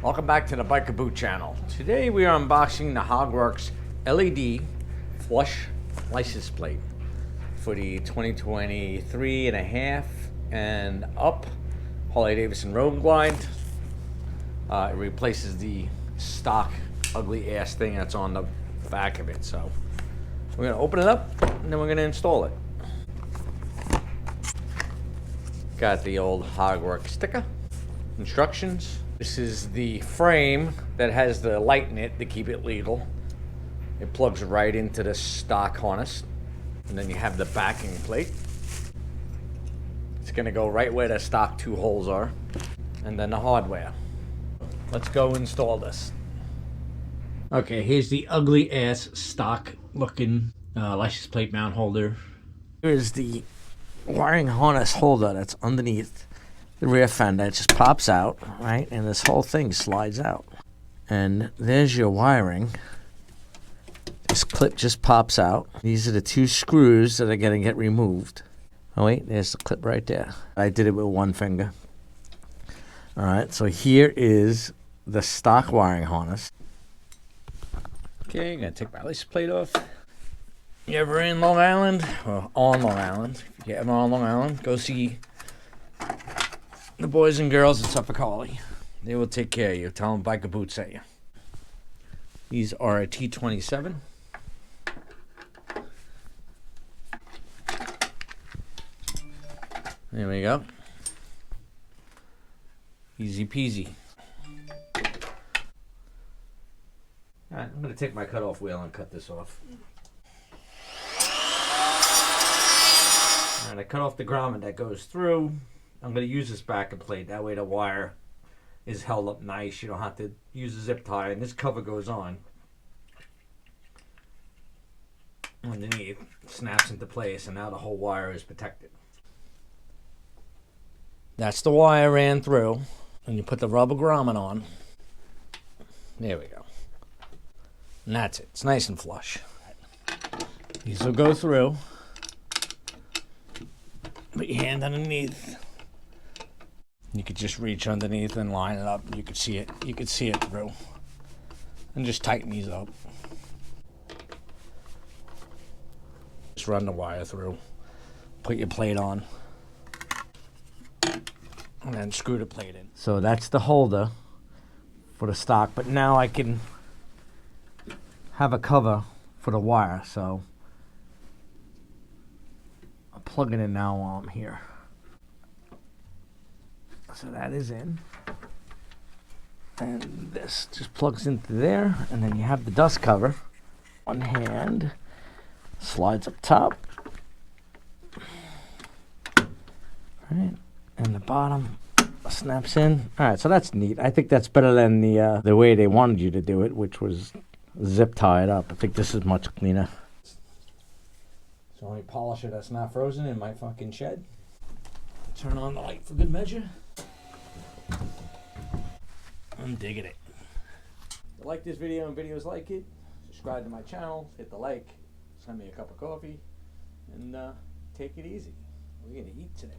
Welcome back to the BikerBoot channel. Today we are unboxing the Hogworkz LED flush license plate for the 2023 and a half and up Harley-Davidson Road Glide. It replaces the stock ugly ass thing that's on the back of it. So we're gonna open it up and then we're gonna install it. Got the old Hogworkz sticker, instructions. This is the frame that has the light in it to keep it legal. It plugs right into the stock harness. And then you have the backing plate. It's gonna go right where the stock two holes are. And then the hardware. Let's go install this. Okay, here's the ugly ass stock looking license plate mount holder. Here's the wiring harness holder that's underneath the rear fender. It just pops out, right? And this whole thing slides out. And there's your wiring. This clip just pops out. These are the two screws that are going to get removed. Oh wait, there's the clip right there. I did it with one finger. Alright, so here is the stock wiring harness. Okay, I'm going to take my license plate off. You ever in Long Island? Well, on Long Island. If you ever on Long Island, go see the boys and girls at Suffolk Harley. They will take care of you. Tell them BikerBoot sent you. These are a T27. There we go. Easy peasy. Alright, I'm going to take my cutoff wheel and cut this off. Alright, I cut off the grommet that goes through. I'm going to use this backing plate. That way the wire is held up nice. You don't have to use a zip tie. And this cover goes on underneath. Snaps into place. And now the whole wire is protected. That's the wire ran through. And you put the rubber grommet on. There we go. And that's it. It's nice and flush. These will go through. Put your hand underneath. You could just reach underneath and line it up. You could see it. You could see it through. And just tighten these up. Just run the wire through. Put your plate on. And then screw the plate in. So that's the holder for the stock. But now I can have a cover for the wire. So I'll plug it in now while I'm here. So that is in. And this just plugs into there. And then you have the dust cover. One hand slides up top. Alright. And the bottom snaps in. Alright, so that's neat. I think that's better than the way they wanted you to do it, which was zip tied up. I think this is much cleaner. So let me polish it that's not frozen in my fucking shed. Turn on the light for good measure. I'm digging it. If you like this video and videos like it, subscribe to my channel, hit the like, send me a cup of coffee, and take it easy. We're gonna eat today.